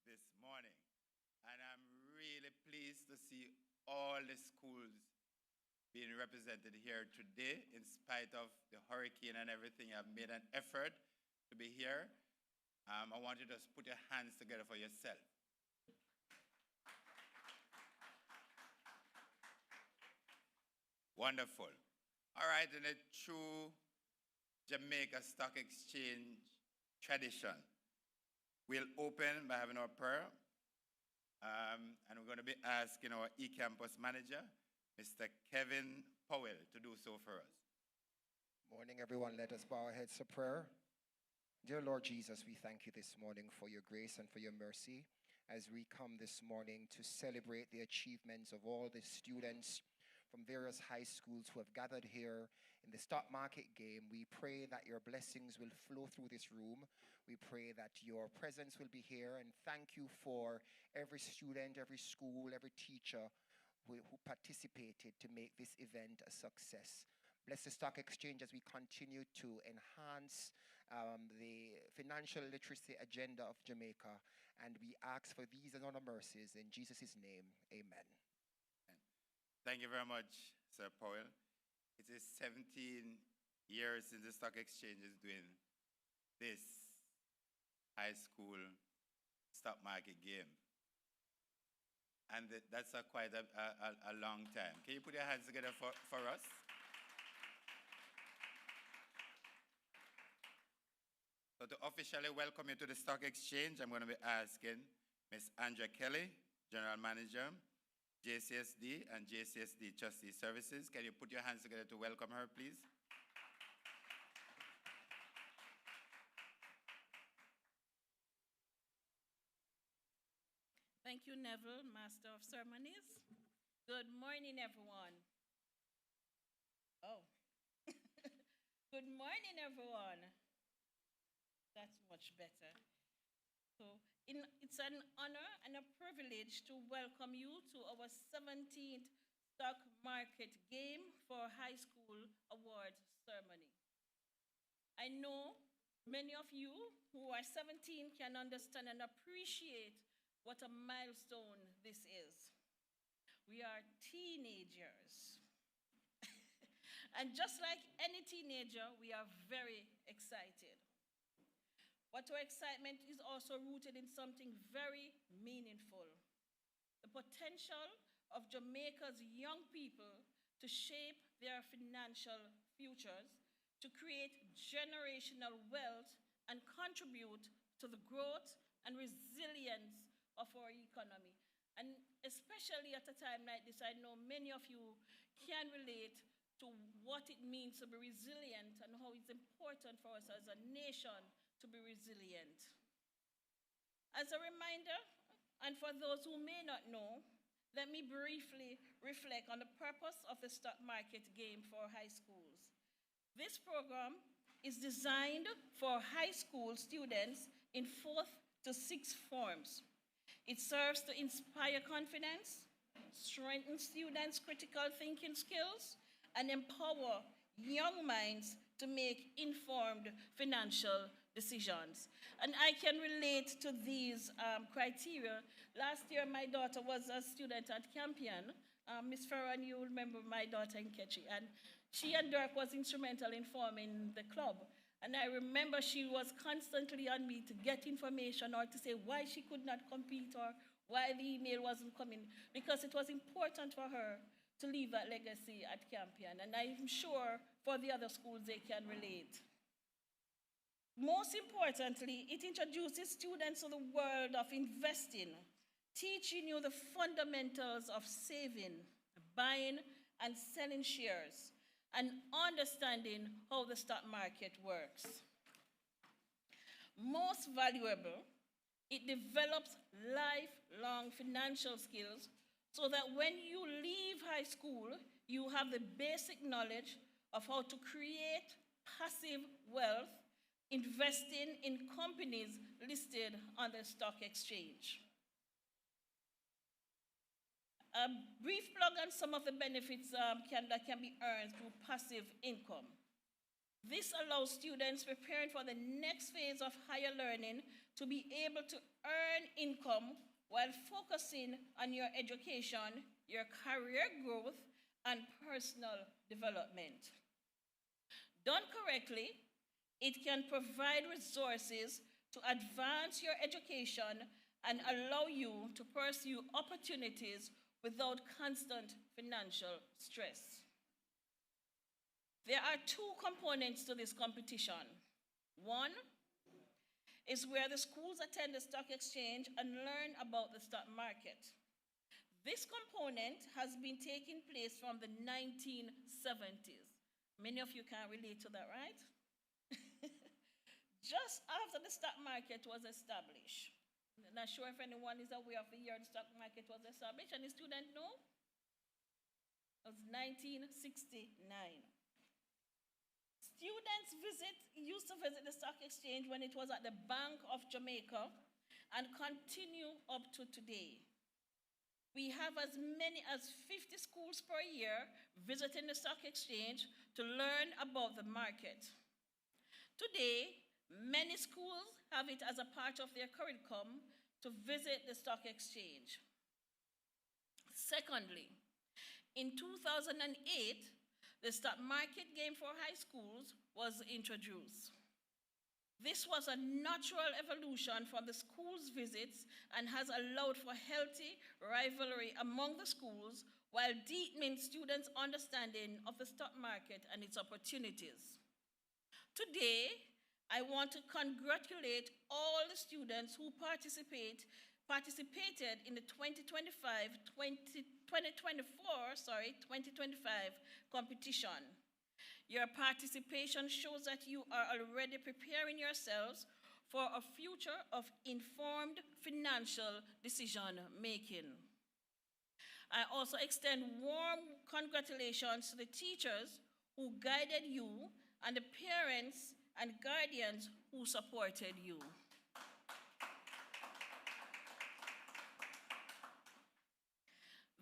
this morning. And I'm really pleased to see all the schools being represented here today. In spite of the hurricane and everything, I've made an effort to be here. I want you to just put your hands together for yourself. Wonderful. All right, in a true Jamaica Stock Exchange tradition, we'll open by having our prayer. And we're going to be asking our eCampus manager, Mr. Kevin Powell, to do so for us. Morning, everyone. Let us bow our heads to prayer. Dear Lord Jesus, we thank you this morning for your grace and for your mercy as we come this morning to celebrate the achievements of all the students from various high schools who have gathered here in the stock market game. We pray that your blessings will flow through this room. We pray that your presence will be here, and thank you for every student, every school, every teacher who participated to make this event a success. Bless the stock exchange as we continue to enhance the financial literacy agenda of Jamaica, and we ask for these and other mercies in Jesus' name. Amen. Thank you very much, Sir Powell. It is 17 years since the stock exchange is doing this high school stock market game. And that's quite a long time. Can you put your hands together for us? So to officially welcome you to the stock exchange, I'm going to be asking Ms. Andrea Kelly, General Manager, JCSD and JCSD Trustee Services. Can you put your hands together to welcome her, please? Thank you, Neville, Master of Ceremonies. Good morning, everyone. Oh. Good morning, everyone. That's much better. So it's an honor and a privilege to welcome you to our 17th Stock Market Game for High School Award Ceremony. I know many of you who are 17 can understand and appreciate what a milestone this is. We are teenagers. And just like any teenager, we are very excited. But our excitement is also rooted in something very meaningful: the potential of Jamaica's young people to shape their financial futures, to create generational wealth, and contribute to the growth and resilience of our economy. And especially at a time like this, I know many of you can relate to what it means to be resilient and how it's important for us as a nation to be resilient. As a reminder, and for those who may not know, let me briefly reflect on the purpose of the stock market game for high schools. This program is designed for high school students in 4th to 6th forms. It serves to inspire confidence, strengthen students' critical thinking skills, and empower young minds to make informed financial decisions. And I can relate to these criteria. Last year, my daughter was a student at Campion. Ms. Ferran, you remember my daughter in Ketchy, and she and Dirk was instrumental in forming the club. And I remember she was constantly on me to get information or to say why she could not compete or why the email wasn't coming, because it was important for her to leave that legacy at Campion. And I'm sure for the other schools they can relate. Most importantly, it introduces students to the world of investing, teaching you the fundamentals of saving, buying, and selling shares, and understanding how the stock market works. Most valuable, it develops lifelong financial skills so that when you leave high school, you have the basic knowledge of how to create passive wealth, investing in companies listed on the stock exchange. A brief plug on some of the benefits that can be earned through passive income. This allows students preparing for the next phase of higher learning to be able to earn income while focusing on your education, your career growth, and personal development. Done correctly, it can provide resources to advance your education and allow you to pursue opportunities without constant financial stress. There are two components to this competition. One is where the schools attend the stock exchange and learn about the stock market. This component has been taking place from the 1970s. Many of you can relate to that, right? Just after the stock market was established. I'm not sure if anyone is aware of the year the stock market was established. Any student know? It was 1969. Students used to visit the stock exchange when it was at the Bank of Jamaica and continue up to today. We have as many as 50 schools per year visiting the stock exchange to learn about the market. Today, many schools have it as a part of their curriculum to visit the stock exchange. Secondly, in 2008, the stock market game for high schools was introduced. This was a natural evolution from the school's visits and has allowed for healthy rivalry among the schools while deepening students' understanding of the stock market and its opportunities. Today, I want to congratulate all the students who participated in the 2025 competition. Your participation shows that you are already preparing yourselves for a future of informed financial decision making. I also extend warm congratulations to the teachers who guided you and the parents and guardians who supported you.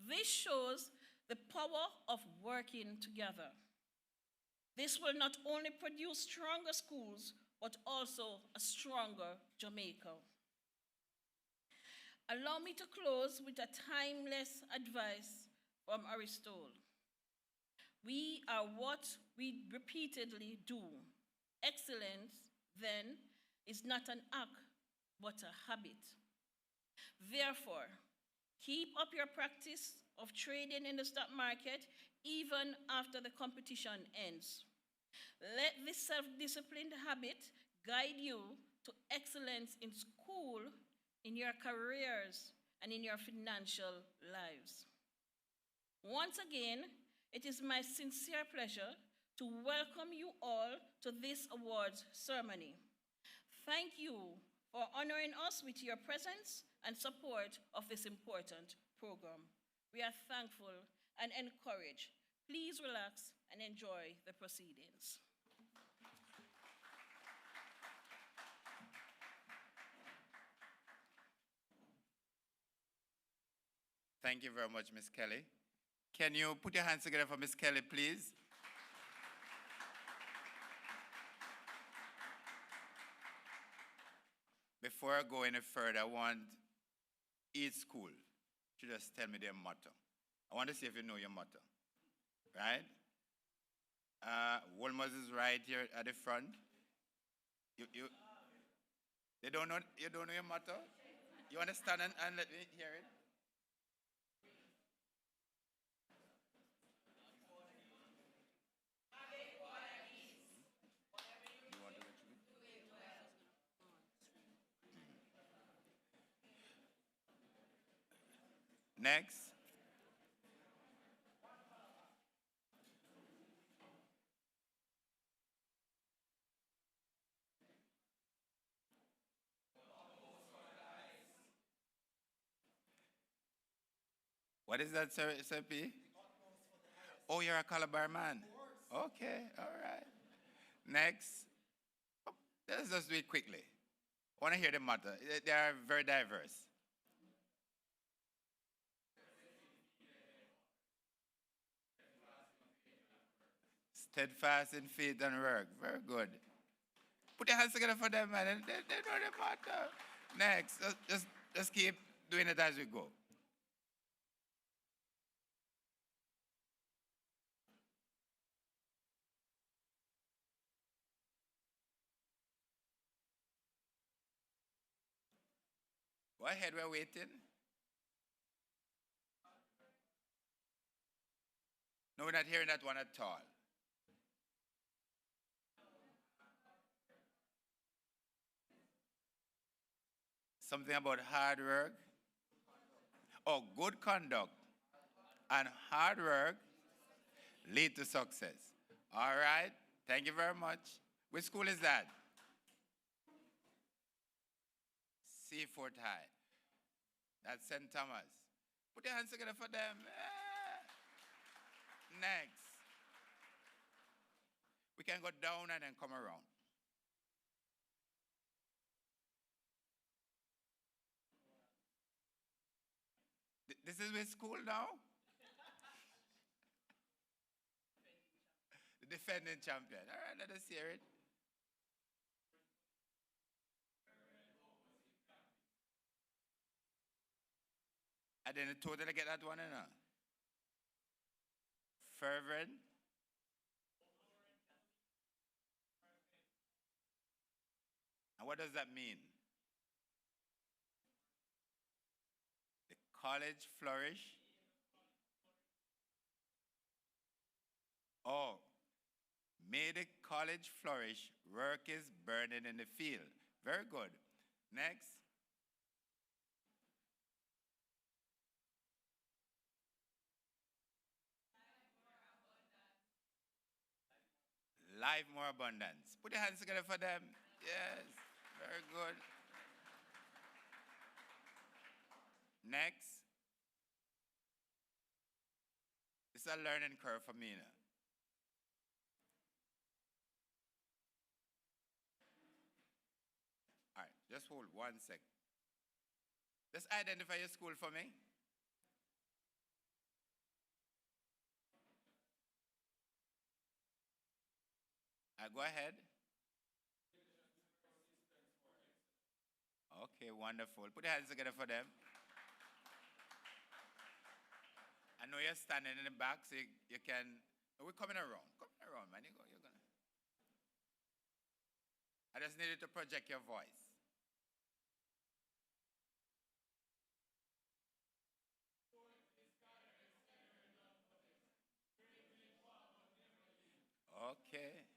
This shows the power of working together. This will not only produce stronger schools, but also a stronger Jamaica. Allow me to close with a timeless advice from Aristotle. We are what we repeatedly do. Excellence, then, is not an act, but a habit. Therefore, keep up your practice of trading in the stock market even after the competition ends. Let this self-disciplined habit guide you to excellence in school, in your careers, and in your financial lives. Once again, it is my sincere pleasure to welcome you all to this awards ceremony. Thank you for honoring us with your presence and support of this important program. We are thankful and encouraged. Please relax and enjoy the proceedings. Thank you very much, Ms. Kelly. Can you put your hands together for Ms. Kelly, please? Before I go any further, I want each school to just tell me their motto. I want to see if you know your motto, right? Wolmer's is right here at the front. They don't know, you don't know your motto? You want to stand and let me hear it? Next. What is that, Sir P? Oh, you're a Calabar man. Okay, all right. Next. Oh, let's just do it quickly. I want to hear the motto. They are very diverse. Steadfast in faith and work. Very good. Put your hands together for them, man. They know the motto. Next, just keep doing it as we go. Go ahead, we're waiting. No, we're not hearing that one at all. Something about hard work. Oh, good conduct and hard work lead to success. All right. Thank you very much. Which school is that? Seaford High. That's St. Thomas. Put your hands together for them. Next. We can go down and then come around. This is with school now? The defending champion. All right, let us hear it. I didn't totally get that one, you know. Fervent. And what does that mean? The college flourish. Oh, may the college flourish, work is burning in the field. Very good. Next. Life more abundance. Put your hands together for them. Yes, very good. Next. It's a learning curve for me now. All right, just hold 1 sec. Just identify your school for me. Go ahead. Okay, wonderful. Put your hands together for them. I know you're standing in the back, so you can. We're coming around. Coming around, man. You're gonna. I just needed to project your voice. Okay.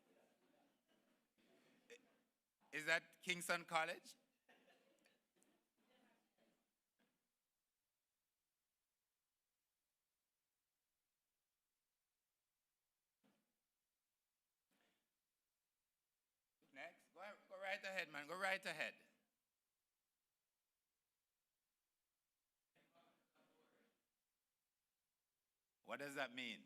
Is that Kingston College? Next. Go right ahead, man. Go right ahead. What does that mean?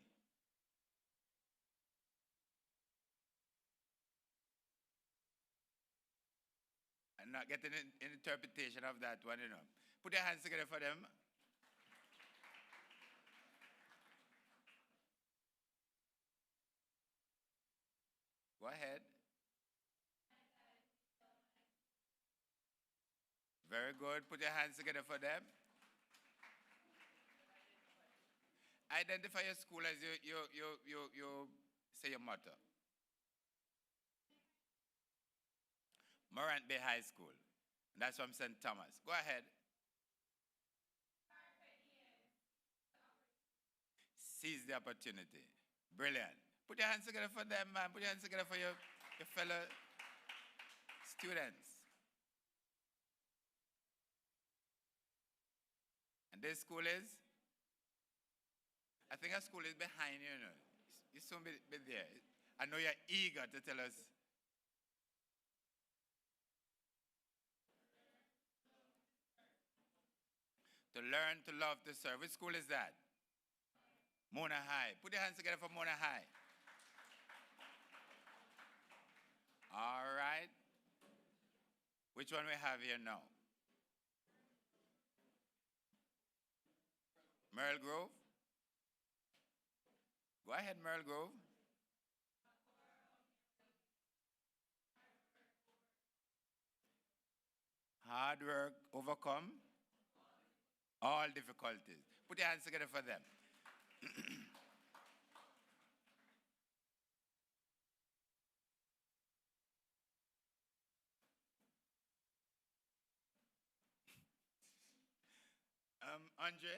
I'm not getting an interpretation of that one, you know. Put your hands together for them. Go ahead. Very good. Put your hands together for them. Identify your school as you say your motto. Morant Bay High School. That's from St. Thomas. Go ahead. Seize the opportunity. Brilliant. Put your hands together for them, man. Put your hands together for your fellow students. And this school is? I think our school is behind you, you know. You soon be there. I know you're eager to tell us. To learn, to love, to serve. Which school is that? Mona High. Put your hands together for Mona High. All right. Which one we have here now? Merle Grove? Go ahead, Merle Grove. hard work overcome all difficulties. Put your hands together for them. Andre?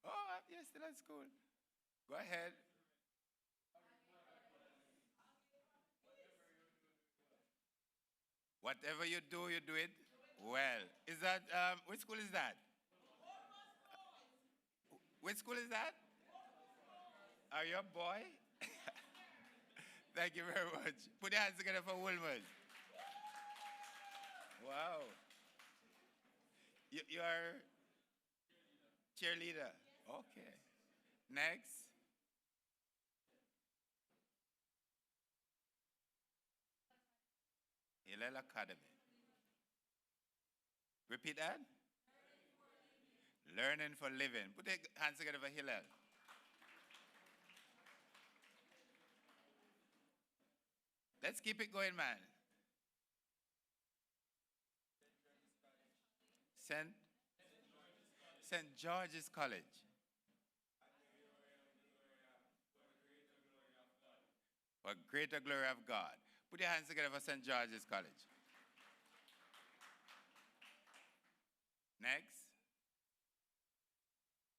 Oh, you're still at school. Go ahead. Whatever you do it well. Is that, which school is that? Which school is that? Are you a boy? Thank you very much. Put your hands together for Wolmer's. Wow. You are cheerleader. Okay. Next. Hillel Academy. Repeat that. Learning for living. Put your hands together for Hillel. Let's keep it going, man. St. George's College. For greater glory of God. Put your hands together for St. George's College. Next.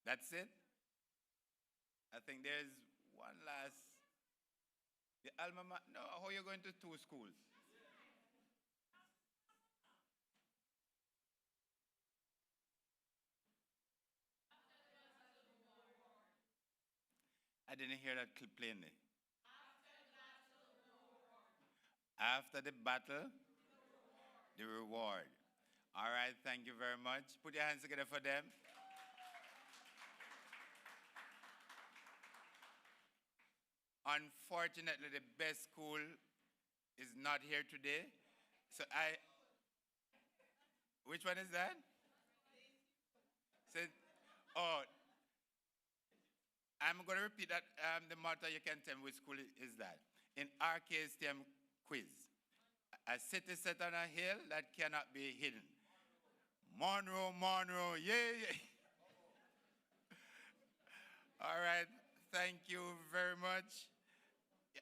That's it. I think there's one last. The alma mater. No, how are you going to two schools? I didn't hear that plainly. After the battle, the reward. All right, thank you very much. Put your hands together for them. Unfortunately, the best school is not here today. So which one is that? Said, oh, I'm going to repeat that, the motto. You can tell me which school is that. In RKSTM quiz. A city set on a hill that cannot be hidden. Monroe, Monroe, yeah. All right, thank you very much.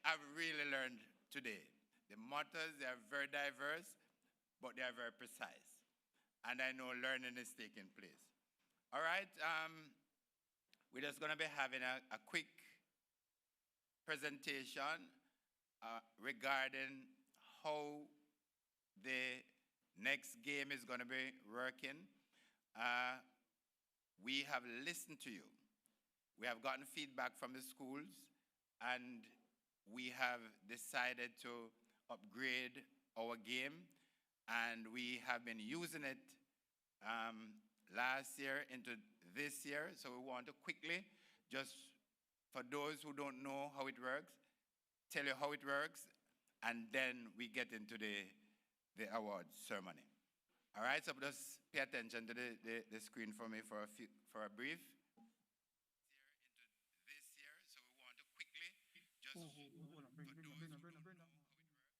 I've really learned today. The mottos, they are very diverse, but they are very precise. And I know learning is taking place. All right, we're just going to be having a quick presentation regarding how the next game is going to be working. We have listened to you. We have gotten feedback from the schools, and we have decided to upgrade our game, and we have been using it last year into this year. So we want to quickly, just for those who don't know how it works, tell you how it works, and then we get into the award ceremony. All right, so just pay attention to the screen for me for a brief. This year, so we want to quickly, just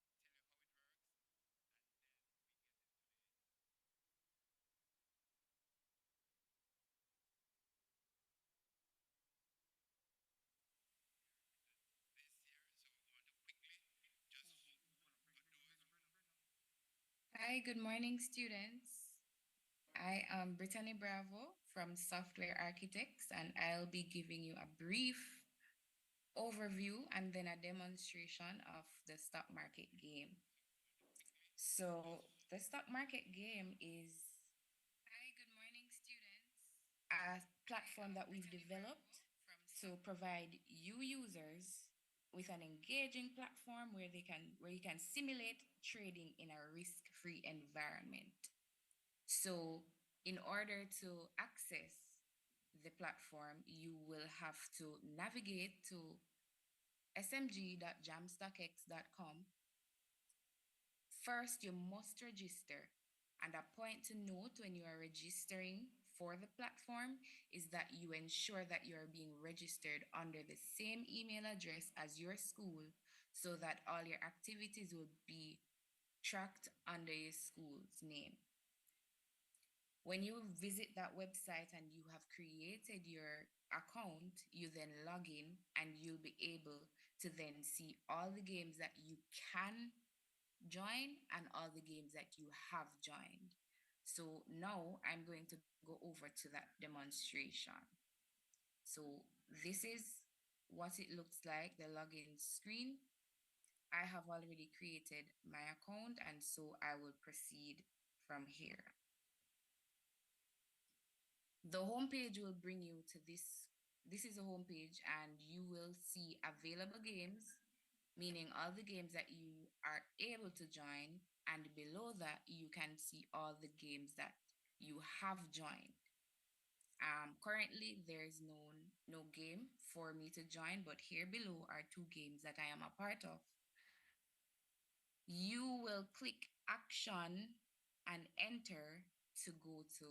for those who don't know how it works, tell you how it works. Hi, good morning, students. I am Brittany Bravo from Software Architects, and I'll be giving you a brief overview and then a demonstration of the stock market game. So, the stock market game is, hi, good morning, students, a platform that we've developed to provide you users with an engaging platform where you can simulate trading in a risk-free environment. So, in order to access the platform, you will have to navigate to smg.jamstockx.com. First, you must register. And a point to note when you are registering for the platform is that you ensure that you are being registered under the same email address as your school so that all your activities will be tracked under your school's name. When you visit that website and you have created your account, you then log in and you'll be able to then see all the games that you can join and all the games that you have joined. So now I'm going to go over to that demonstration. So this is what it looks like, the login screen. I have already created my account, and so I will proceed from here. The homepage will bring you to this. This is a homepage, and you will see available games, meaning all the games that you are able to join. And below that, you can see all the games that you have joined. Currently, there is no game for me to join, but here below are two games that I am a part of. You will click action and enter to go to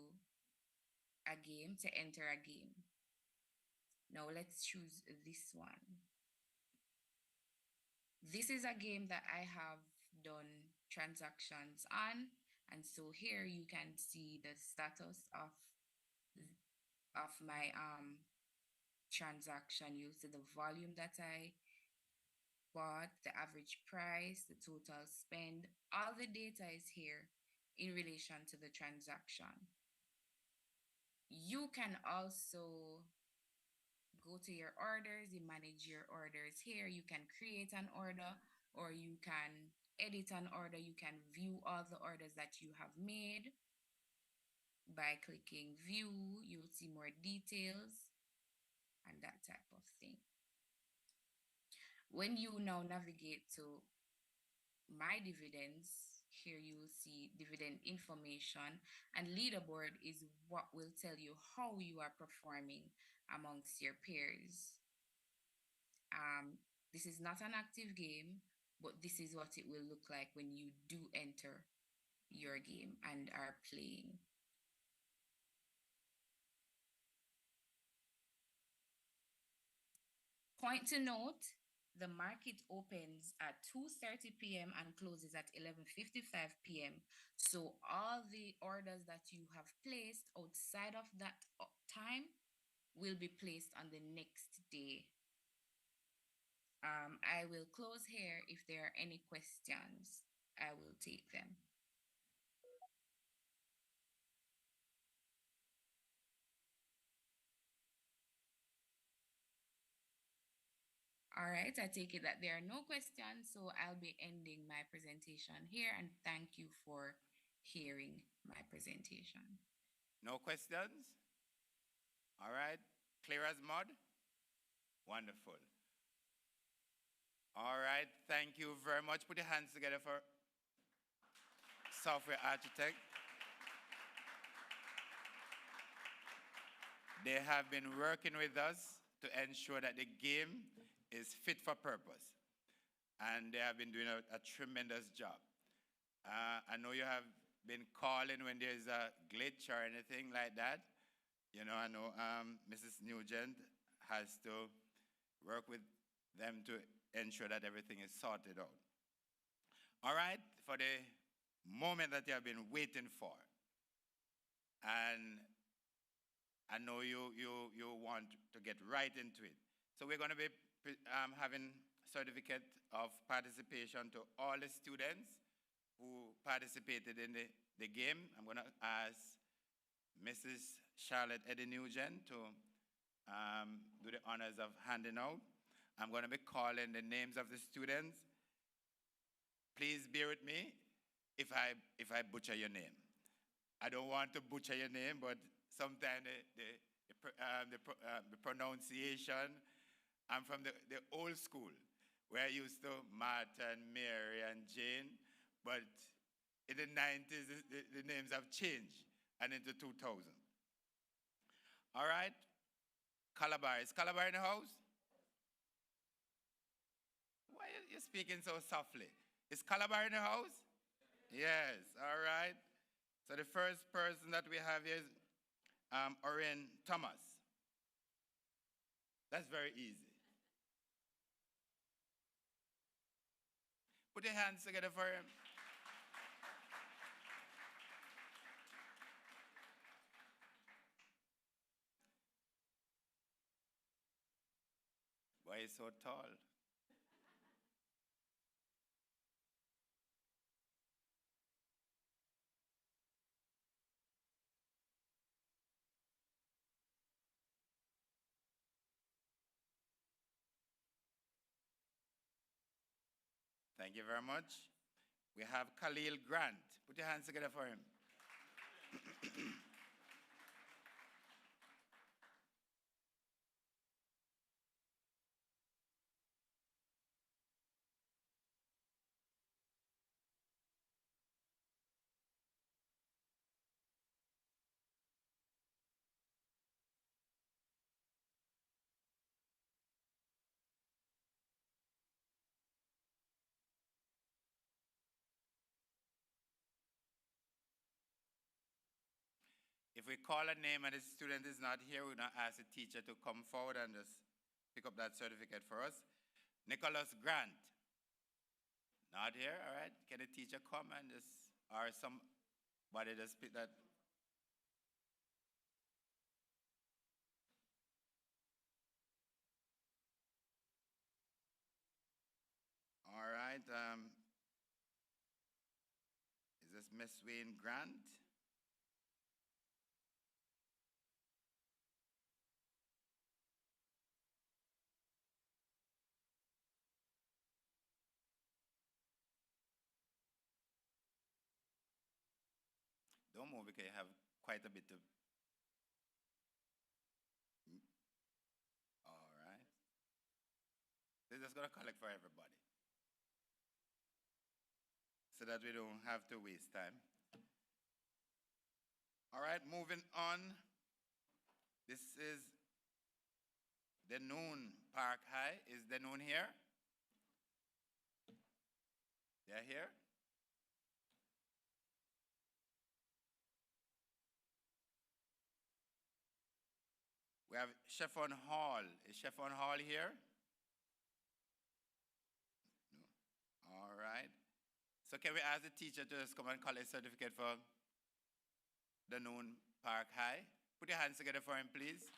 a game, to enter a game. Now let's choose this one. This is a game that I have done transactions on. And so here you can see the status of my transaction. You'll see the volume that I bought, the average price, the total spend. All the data is here in relation to the transaction. You can also go to your orders, you manage your orders here. You can create an order or you can edit an order. You can view all the orders that you have made. By clicking view, you'll see more details and that type of thing. When you now navigate to my dividends, here you will see dividend information, and leaderboard is what will tell you how you are performing amongst your peers. This is not an active game, but this is what it will look like when you do enter your game and are playing. Point to note, the market opens at 2:30 p.m. and closes at 11:55 p.m. So all the orders that you have placed outside of that time will be placed on the next day. I will close here. If there are any questions, I will take them. All right, I take it that there are no questions, so I'll be ending my presentation here, and thank you for hearing my presentation. No questions? All right, clear as mud? Wonderful. All right, thank you very much. Put your hands together for Software Architect. They have been working with us to ensure that the game is fit for purpose. And they have been doing a tremendous job. I know you have been calling when there's a glitch or anything like that. You know, I know Mrs. Nugent has to work with them to ensure that everything is sorted out. All right, for the moment that you have been waiting for. And I know you want to get right into it. So we're going to be having certificate of participation to all the students who participated in the game. I'm going to ask Mrs. Charlotte Eddie Nugent to do the honors of handing out. I'm going to be calling the names of the students. Please bear with me if I butcher your name. I don't want to butcher your name, but sometimes the pronunciation, I'm from the old school, where I used to Martha and Mary and Jane, but in the 90s, the names have changed, and into 2000. All right, Calabar. Is Calabar in the house? Why are you speaking so softly? Is Calabar in the house? Yes, all right. So the first person that we have here is Oren Thomas. That's very easy. Put your hands together for him. Why is so tall? Thank you very much. We have Khalil Grant. Put your hands together for him. If we call a name and the student is not here, we're going to ask the teacher to come forward and just pick up that certificate for us. Nicholas Grant. Not here, all right? Can the teacher come and just, or somebody just pick that? All right. Is this Miss Wayne Grant? Don't move because you have quite a bit of. All right. They're just going to collect for everybody so that we don't have to waste time. All right, moving on. This is Denoon Park High. Is Denoon here? They're here? We have Sheffon Hall. Is Sheffon Hall here? No. All right. So can we ask the teacher to just come and collect a certificate for Denoon Park High? Put your hands together for him, please.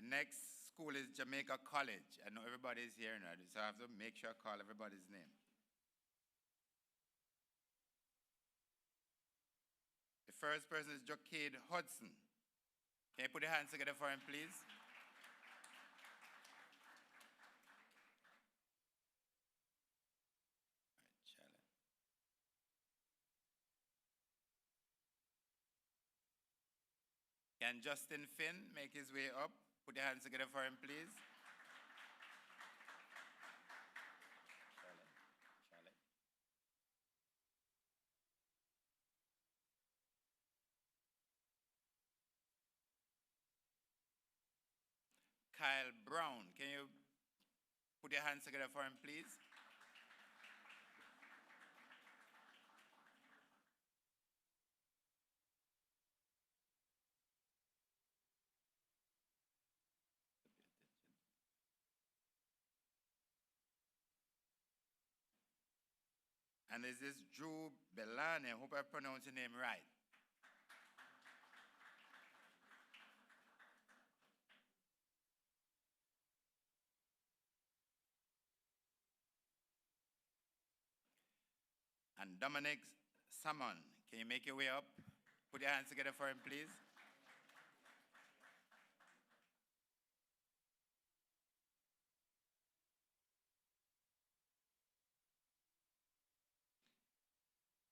The next school is Jamaica College. I know everybody is here now, so I have to make sure I call everybody's name. The first person is Jocade Hudson. Can you put your hands together for him, please? Can Justin Finn make his way up? Put your hands together for him, please. Charlotte. Kyle Brown, can you put your hands together for him, please? And is this Drew Belani? I hope I pronounced your name right. And Dominic Salmon, can you make your way up? Put your hands together for him, please.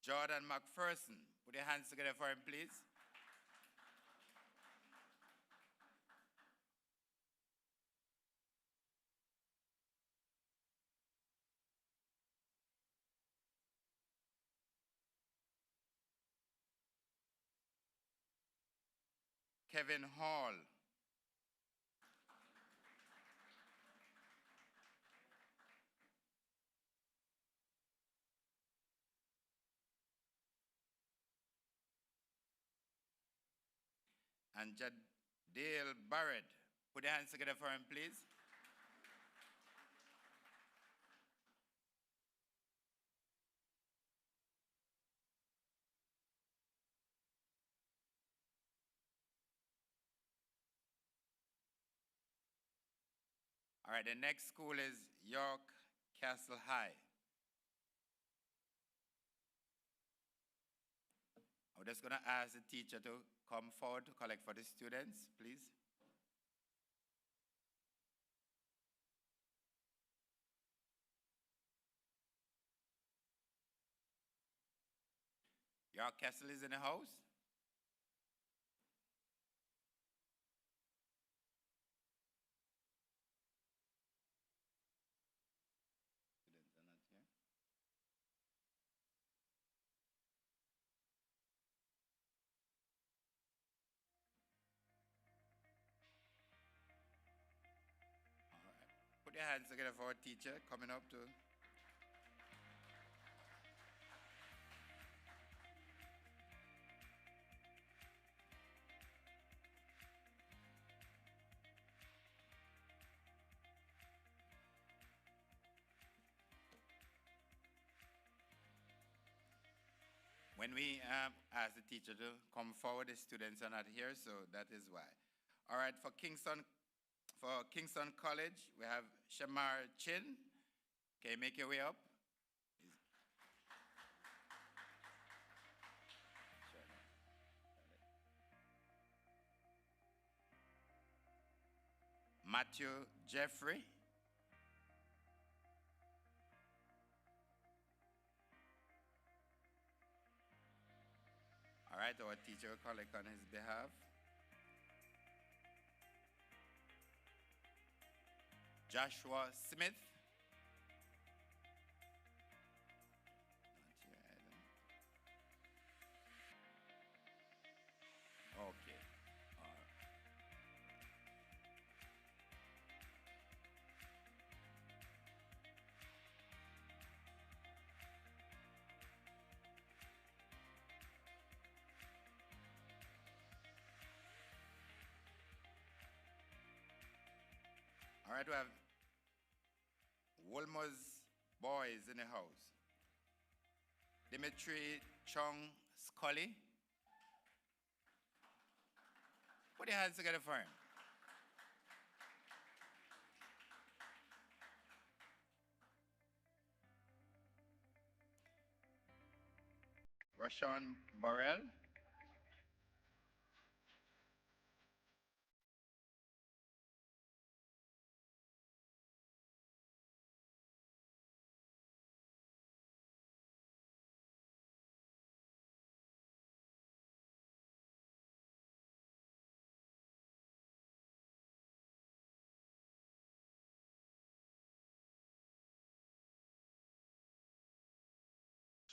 Jordan McPherson, put your hands together for him, please. Kevin Hall. And Jadale Barrett. Put your hands together for him, please. All right, the next school is York Castle High. I'm just going to ask the teacher to come forward to collect for the students, please. York Castle is in the house. Students are not here. All right. Put your hands together for our teacher coming up to. When we ask the teacher to come forward, the students are not here, so that is why. All right, for Kingston College, we have Shamar Chin. Can you make your way up? Matthew Jeffrey. All right, our teacher will collect on his behalf. Joshua Smith. Not here either. Okay. All right. All right, we have Wolmer's boys in the house. Dimitri Chong Scully. Put your hands together for him. Rashawn Burrell.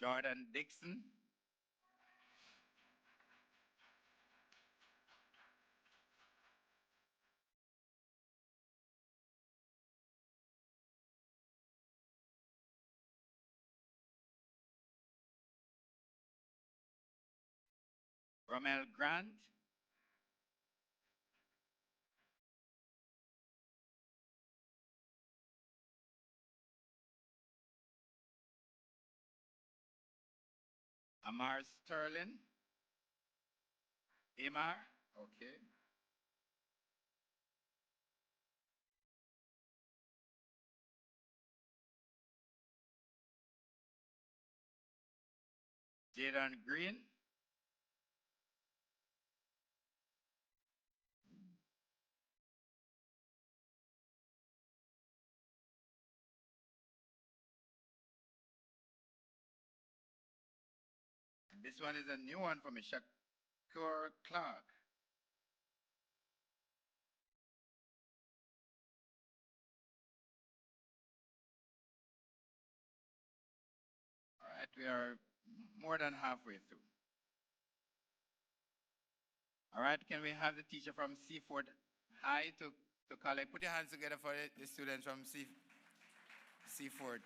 Jordan Dixon. Romel Grant. Amar Sterling. Amar. Okay. Jaden Green. This one is a new one for me, Shakur Clark. All right, we are more than halfway through. All right, can we have the teacher from Seaford High to collect? Put your hands together for the students from Seaford.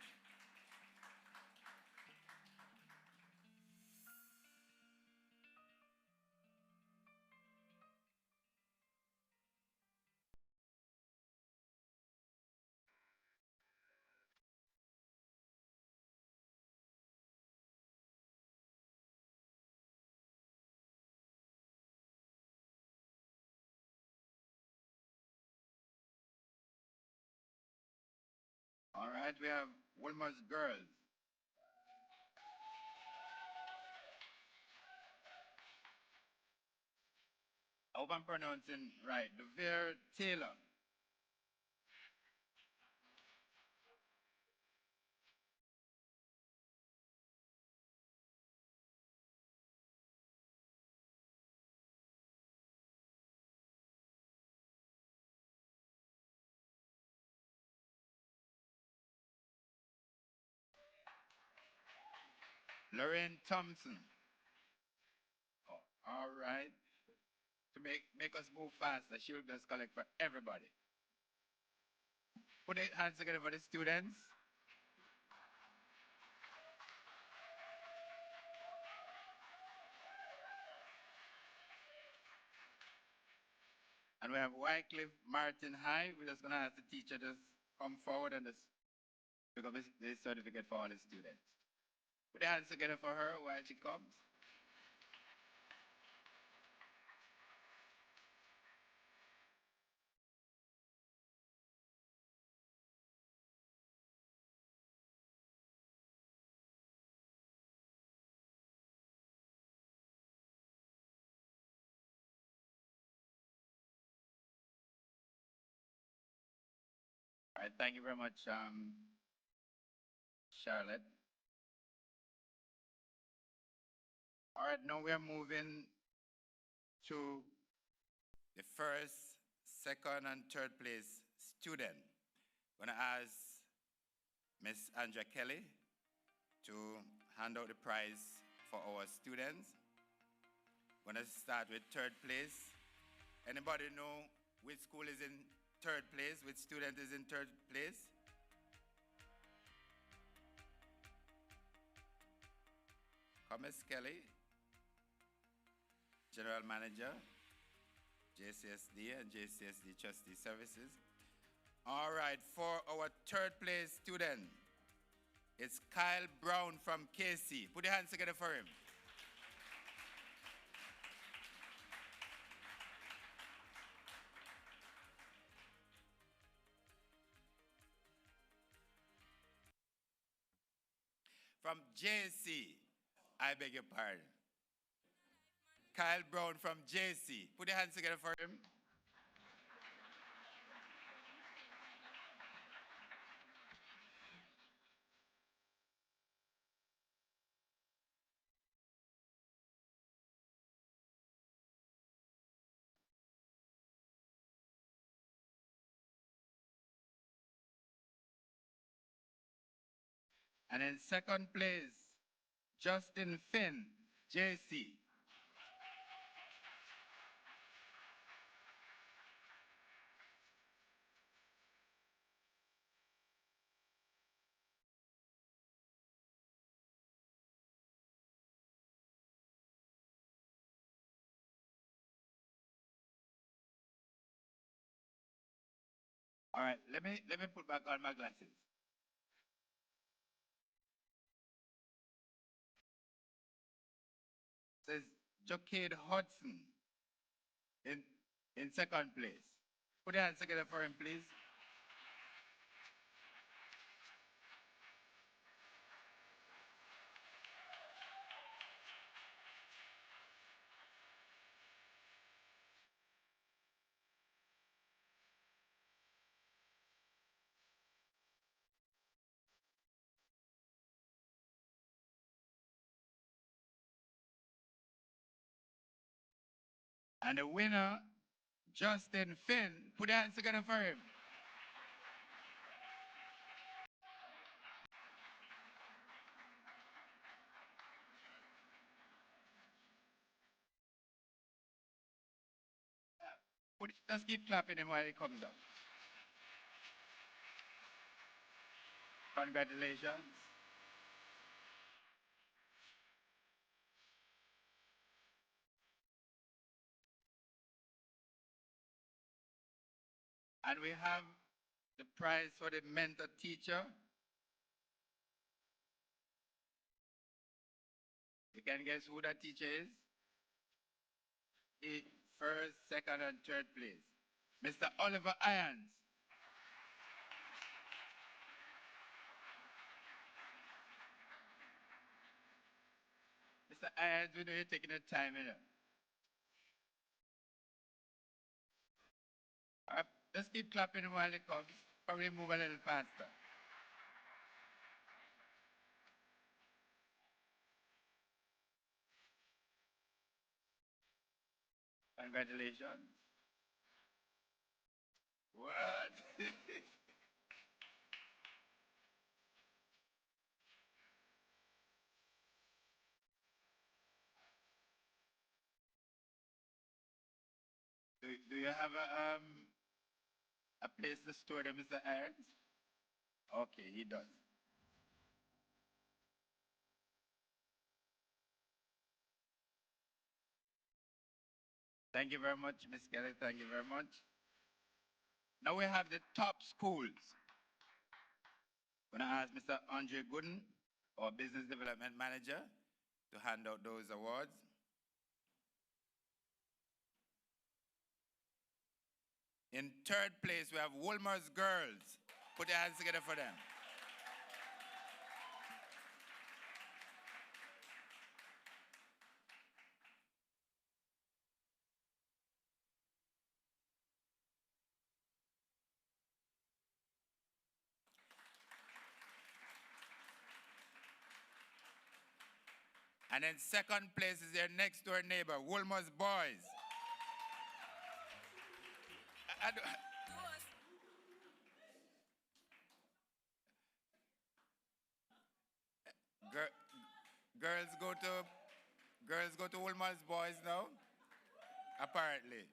right, we have Wilmer's girls. I hope I'm pronouncing right. Devere Taylor. Lorraine Thompson. Oh, all right. To make us move faster, she will just collect for everybody. Put your hands together for the students. And we have Wycliffe Martin High. We're just going to ask the teacher to come forward and just pick up this certificate for all the students. Put your hands together for her while she comes. All right, thank you very much, Charlotte. All right, now we're moving to the first, second, and third place student. I'm going to ask Miss Andrea Kelly to hand out the prize for our students. I'm going to start with third place. Anybody know which school is in third place? Which student is in third place? Miss Kelly, General Manager, JCSD and JCSD Trustee Services. All right, for our third place student, it's Kyle Brown from KC. Put your hands together for him. From JC, I beg your pardon. Kyle Brown from JC. Put your hands together for him. And in second place, Justin Finn, JC. All right, let me put back on my glasses. Says Jocade Hudson in second place. Put your hands together for him, please. And the winner, Justin Finn. Put your hands together for him. Just keep clapping him while he comes up. Congratulations. And we have the prize for the mentor teacher. You can guess who that teacher is? First, second, and third place. Mr. Oliver Irons. Mr. Irons, we know you're taking your time, you know. Let's keep clapping while it comes. Probably move a little faster. Congratulations. What? do you have a place to store them, Mr. Irons? Okay, he does. Thank you very much, Ms. Kelly. Thank you very much. Now we have the top schools. I'm going to ask Mr. Andre Gooden, our Business Development Manager, to hand out those awards. In third place, we have Wolmer's Girls. Put your hands together for them. And then second place is their next door neighbor, Wolmer's Boys. Girls go to Wolmer's Boys now, apparently.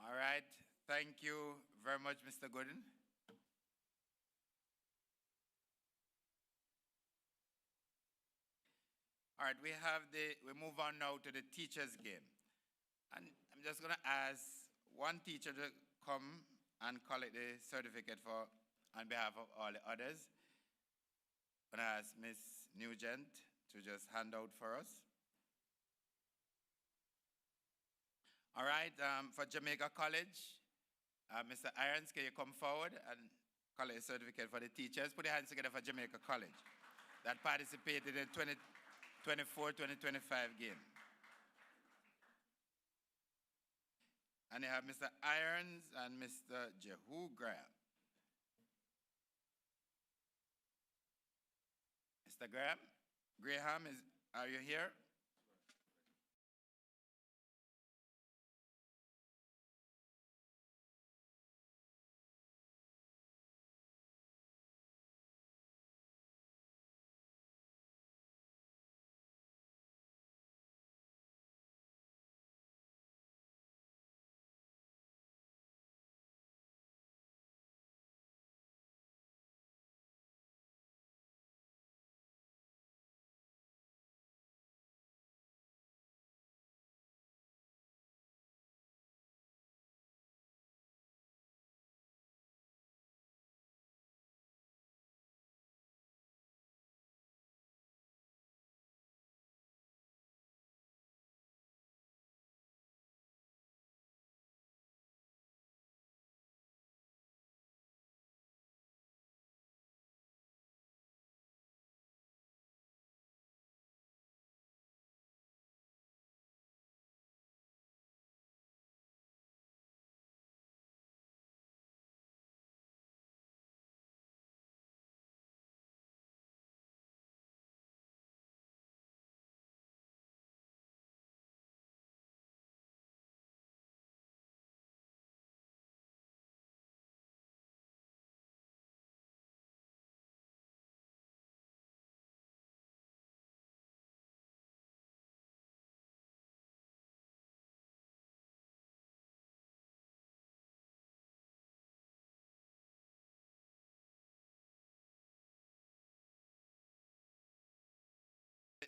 All right. Thank you very much, Mr. Gooden. All right, we move on now to the teacher's game. And I'm just going to ask one teacher to come and collect the certificate for on behalf of all the others. I'm going to ask Miss Nugent to just hand out for us. All right, for Jamaica College, Mr. Irons, can you come forward and collect a certificate for the teachers? Put your hands together for Jamaica College that participated in 2024-2025 game. And you have Mr. Irons and Mr. Jehu Graham. Mr. Graham, are you here?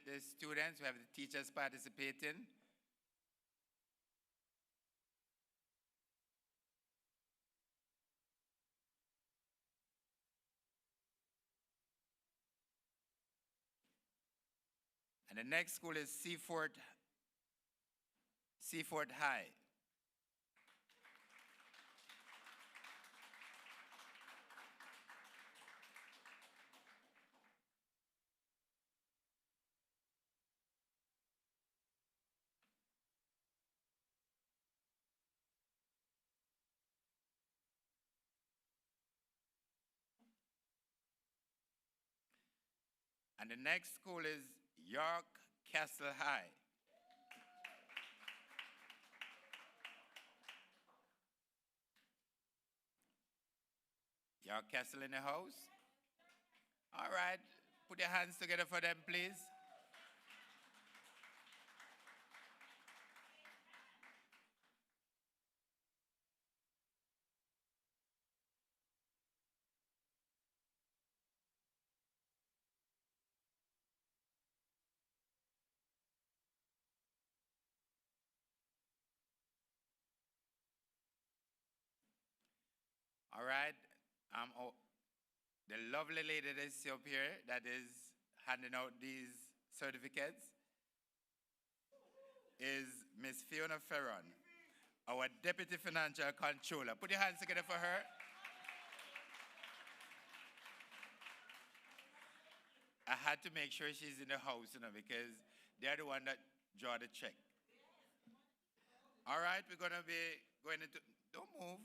The students, we have the teachers participating. And the next school is Seaford High. And the next school is York Castle High. York Castle in the house? All right, put your hands together for them, please. All right. The lovely lady that is up here that is handing out these certificates is Miss Fiona Ferron, our Deputy Financial Controller. Put your hands together for her. I had to make sure she's in the house, because they're the one that draw the check. All right, we're going to be going into, don't move.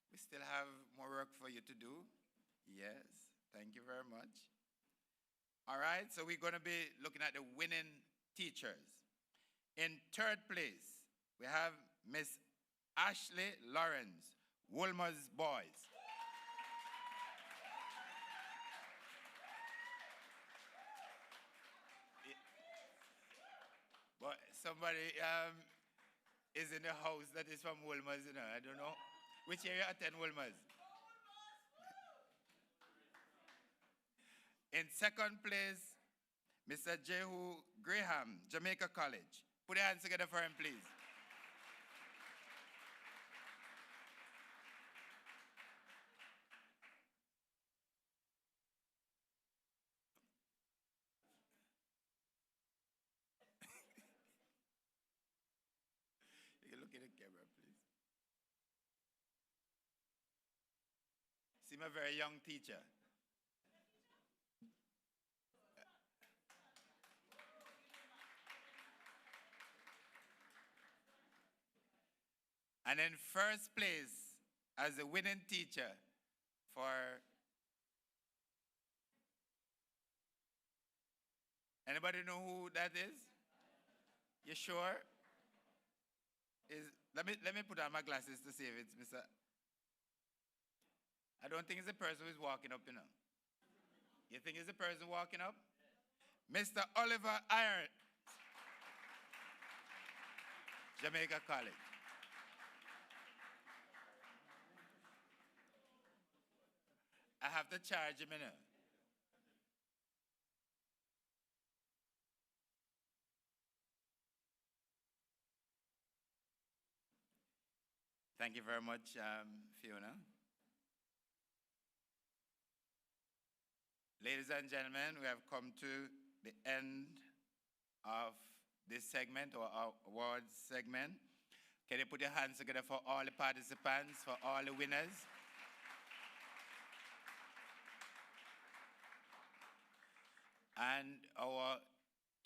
We still have more work for you to do. Yes, thank you very much. All right, so we're going to be looking at the winning teachers. In third place, we have Miss Ashley Lawrence, Wolmer's Boys. But somebody is in the house that is from Wolmer's, I don't know. Which area attend Wolmer's? In second place, Mr. Jehu Graham, Jamaica College. Put your hands together for him, please. at the camera, please. Seem a very young teacher. And in first place as the winning teacher for anybody know who that is? You sure? Let me put on my glasses to see if it's Mr. I don't think it's the person who's walking up, you know. You think it's the person walking up? Mr. Oliver Iron, Jamaica College. I have to charge him, you know. Thank you very much, Fiona. Ladies and gentlemen, we have come to the end of this segment, or our awards segment. Can you put your hands together for all the participants, for all the winners? And our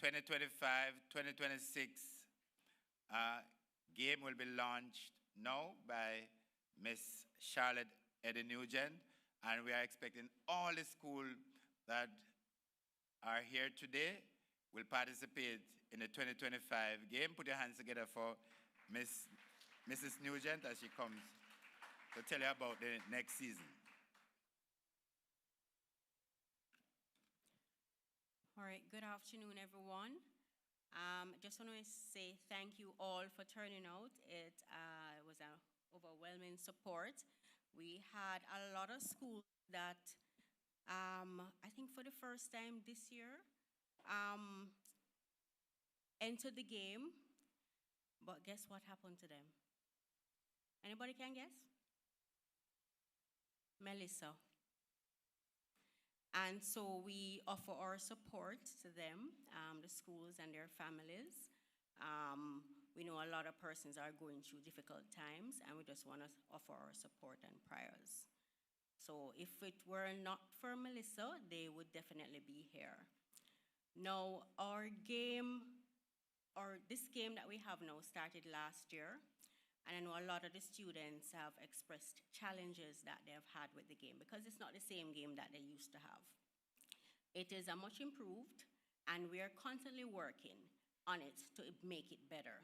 2025-2026 game will be launched now by Miss Charlotte Eddie Nugent, and we are expecting all the schools that are here today will participate in the 2025 game. Put your hands together for Mrs. Nugent as she comes to tell you about the next season. All right, good afternoon, everyone. Just want to say thank you all for turning out. It was an overwhelming support. We had a lot of schools that I think for the first time this year entered the game, but guess what happened to them? Anybody can guess? Melissa. And so we offer our support to them, the schools and their families. We know a lot of persons are going through difficult times, and we just want to offer our support and prayers. So if it were not for Melissa, they would definitely be here. Now, this game that we have now started last year, and I know a lot of the students have expressed challenges that they have had with the game because it's not the same game that they used to have. It is a much improved, and we are constantly working on it to make it better.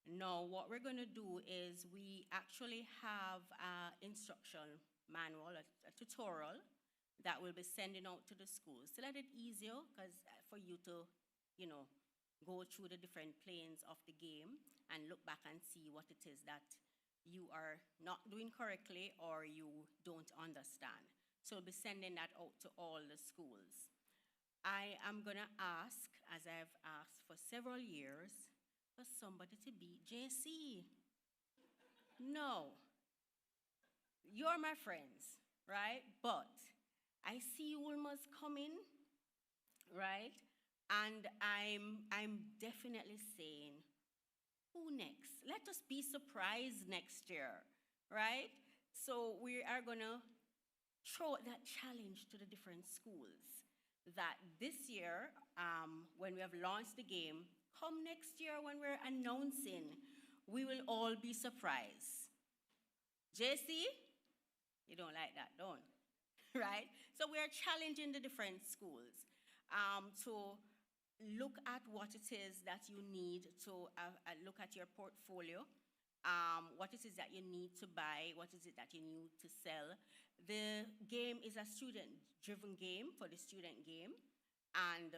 Now, what we're going to do is we actually have an instruction manual, a tutorial that we'll be sending out to the schools to let it easier for you to, go through the different planes of the game and look back and see what it is that you are not doing correctly or you don't understand. So we'll be sending that out to all the schools. I am going to ask, as I've asked for several years, for somebody to beat JC. No. You're my friends, right? But I see you almost coming, right? And I'm definitely saying, who next? Let us be surprised next year, right? So we are going to throw that challenge to the different schools that this year, when we have launched the game, come next year when we're announcing, we will all be surprised. JC, you don't like that, don't you? Right? So we are challenging the different schools to look at what it is that you need to look at your portfolio, what it is that you need to buy, what is it that you need to sell. The game is a student-driven game for the student game, and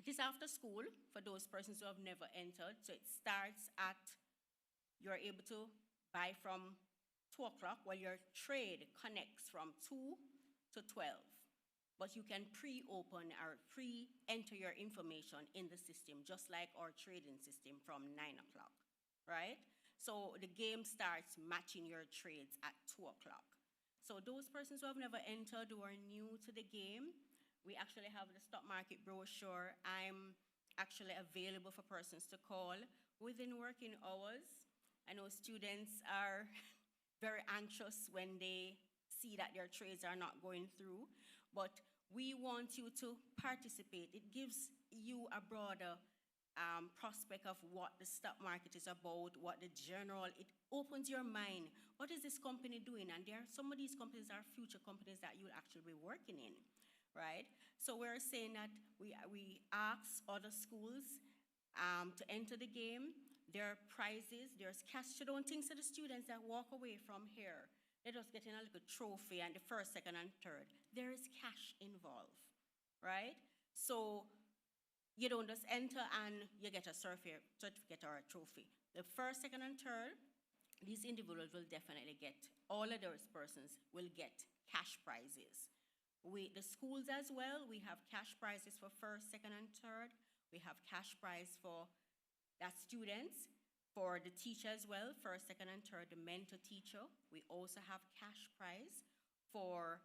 it is after school for those persons who have never entered. So it starts at, you're able to buy from 2 o'clock, while your trade connects from 2 to 12. But you can pre-open or pre-enter your information in the system, just like our trading system from 9 o'clock, right? So the game starts matching your trades at 2 o'clock. So those persons who have never entered, who are new to the game, we actually have the stock market brochure. I'm actually available for persons to call within working hours. I know students are very anxious when they see that their trades are not going through, but we want you to participate. It gives you a broader prospect of what the stock market is about, it opens your mind. What is this company doing? And some of these companies are future companies that you'll actually be working in, right? So we're saying that we ask other schools to enter the game. There are prizes, there's cash. You don't think to the students that walk away from here, they're just getting a little trophy and the first, second, and third. There is cash involved, right? So you don't just enter and you get a certificate or a trophy. The first, second, and third, these individuals will definitely get, all of those persons will get cash prizes. The schools as well, we have cash prizes for first, second, and third. We have cash prize for that students, for the teacher as well, first, second, and third, the mentor teacher. We also have cash prize for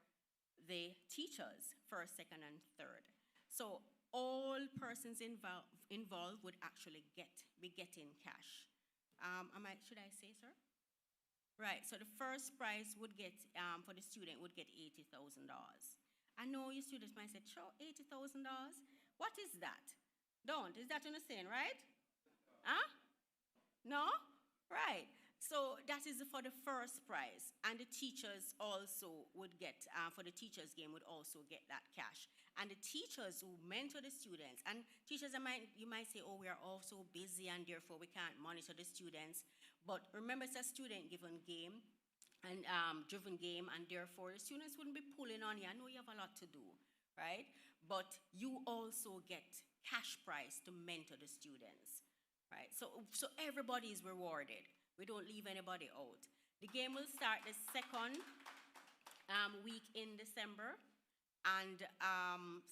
the teachers, first, second, and third. So all persons involved would actually be getting cash. Should I say, sir? Right, so the first prize would get, for the student, would get $80,000. I know your students might say, sure, $80,000? What is that? Is that what you're saying, right? Huh? No? Right. So that is for the first prize. And the teachers also would get, for the teachers' game, would also get that cash. And the teachers who mentor the students, and teachers, you might say, oh, we are all so busy and therefore we can't monitor the students. But remember, it's a student-given game and driven game, and therefore the students wouldn't be pulling on you. I know you have a lot to do, right? But you also get cash prize to mentor the students, right? So everybody is rewarded. We don't leave anybody out. The game will start the second week in December, and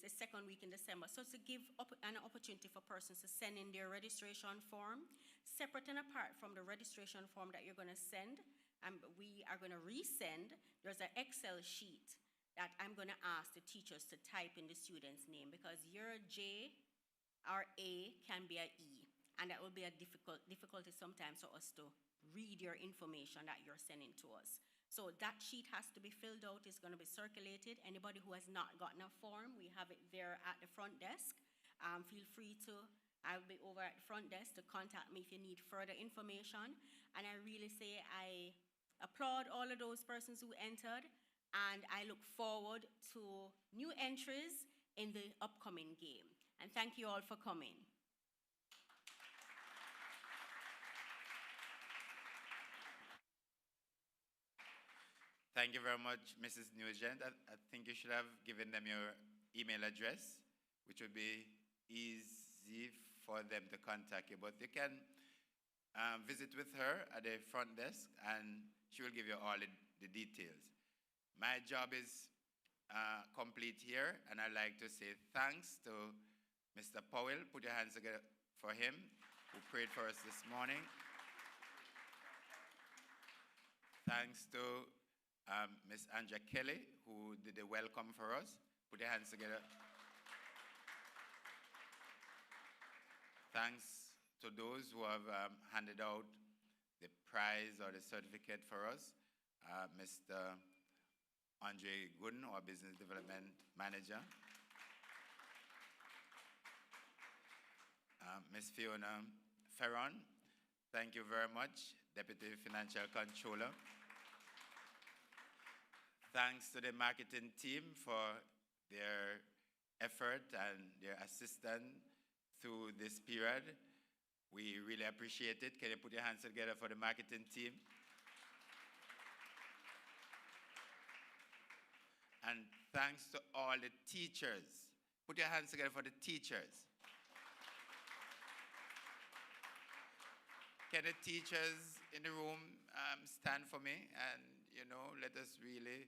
the second week in December. So to give an opportunity for persons to send in their registration form, separate and apart from the registration form that you're going to send, we are going to resend. There's an Excel sheet that I'm going to ask the teachers to type in the student's name, because your J or A can be an E, and that will be a difficulty sometimes for us to read your information that you're sending to us. So that sheet has to be filled out. It's going to be circulated. Anybody who has not gotten a form, we have it there at the front desk. Feel free to, I'll be over at the front desk to contact me if you need further information. And I really say I applaud all of those persons who entered, and I look forward to new entries in the upcoming game. And thank you all for coming. Thank you very much, Mrs. Nugent. I think you should have given them your email address, which would be easy for them to contact you. But you can visit with her at the front desk, and she will give you all the details. My job is complete here, and I'd like to say thanks to Mr. Powell. Put your hands together for him, who prayed for us this morning. Thanks to Ms. Anja Kelly, who did the welcome for us. Put your hands together. Thanks to those who have handed out the prize or the certificate for us. Mr. Andre Gooden, our Business Development Manager. Ms. Fiona Ferron, thank you very much, Deputy Financial Controller. Thanks to the marketing team for their effort and their assistance through this period. We really appreciate it. Can you put your hands together for the marketing team? And thanks to all the teachers. Put your hands together for the teachers. Can the teachers in the room stand for me? And, let us really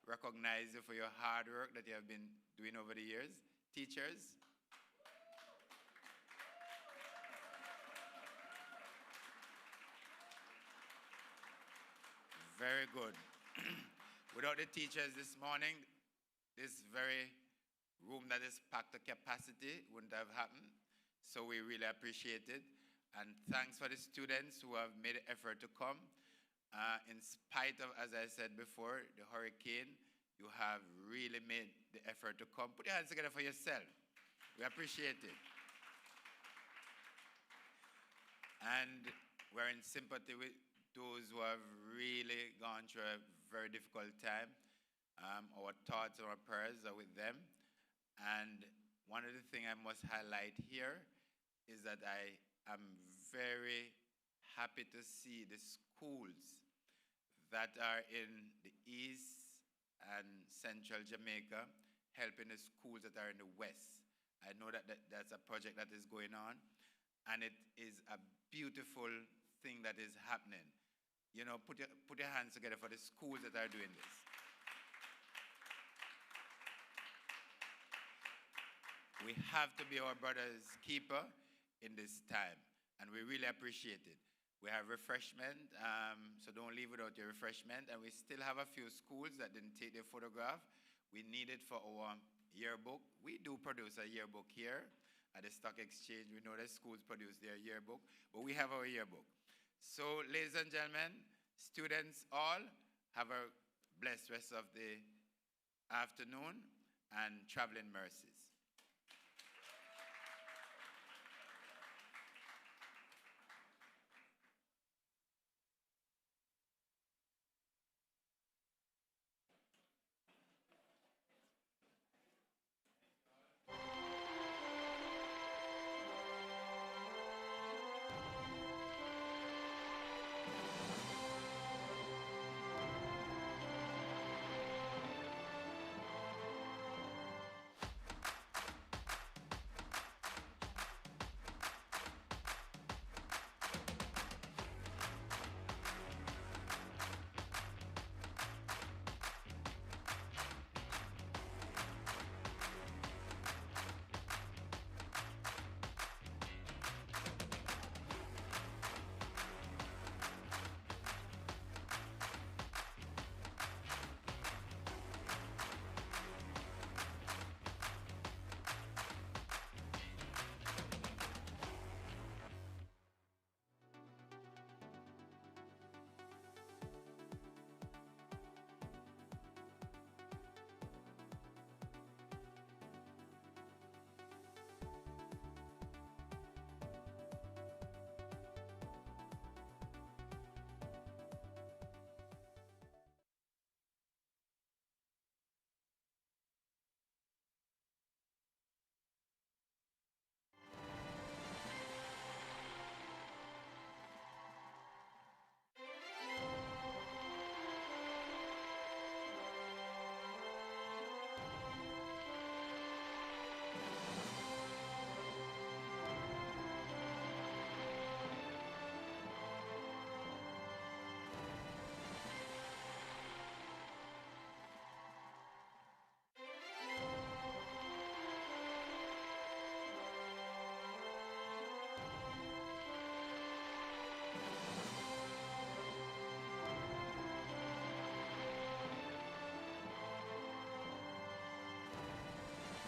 recognize you for your hard work that you have been doing over the years. Teachers. Very good. Without the teachers this morning, this very room that is packed to capacity wouldn't have happened. So we really appreciate it. And thanks for the students who have made an effort to come. In spite of, as I said before, the hurricane, you have really made the effort to come. Put your hands together for yourself. We appreciate it. And we're in sympathy with those who have really gone through a very difficult time. Our thoughts and our prayers are with them. And one of the things I must highlight here is that I am very happy to see the schools that are in the East and Central Jamaica helping the schools that are in the West. I know that that's a project that is going on, and it is a beautiful thing that is happening. You know, put your hands together for the schools that are doing this. We have to be our brother's keeper in this time, and we really appreciate it. We have refreshment, so don't leave without your refreshment, and we still have a few schools that didn't take their photograph. We need it for our yearbook. We do produce a yearbook here at the Stock Exchange. We know that schools produce their yearbook, but we have our yearbook. So, ladies and gentlemen, students all, have a blessed rest of the afternoon and traveling mercies.